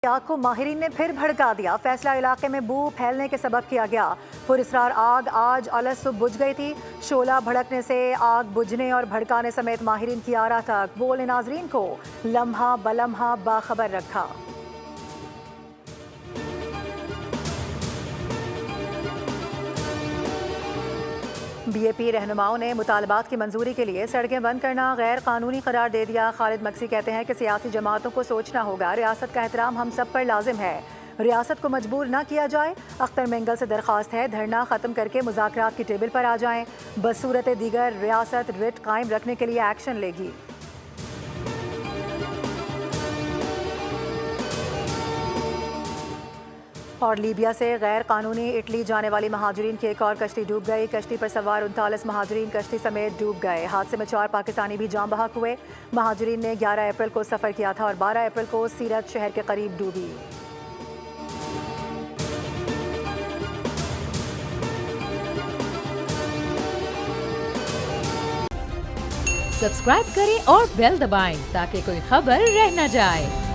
आग को माहिरीन ने फिर भड़का दिया। फैसला इलाके में बू फैलने के सबब किया गया। पुरस्रार आग आज अलस सुबह बुझ गई थी। शोला भड़कने से आग बुझने और भड़काने समेत माहिरीन की आरा तक बोले नाजरीन को लम्हा बलम्हा बाखबर रखा। बीएपी रहनुमाओं ने मुतालबात की मंजूरी के लिए सड़कें बंद करना गैर कानूनी करार दे दिया। खालिद मक्सी कहते हैं कि सियासी जमातों को सोचना होगा, रियासत का एहतराम हम सब पर लाजिम है, रियासत को मजबूर न किया जाए। अख्तर मेंगल से दरख्वास्त है धरना खत्म करके मुज़ाकरात की टेबल पर आ जाएं। बसूरत दीगर रियासत रिट कायम रखने के लिए एक्शन लेगी। और लीबिया से गैर कानूनी इटली जाने वाली महाजरीन की एक और कश्ती डूब गई। कश्ती पर सवार 39 महाजरीन कश्ती समेत डूब गए। हादसे में 4 पाकिस्तानी भी जाम बहक हुए। महाजरीन ने 11 अप्रैल को सफ़र किया था और 12 अप्रैल को सीरत शहर के करीब डूबी। सब्सक्राइब करें और बेल दबाएं ताकि कोई खबर रह न जाए।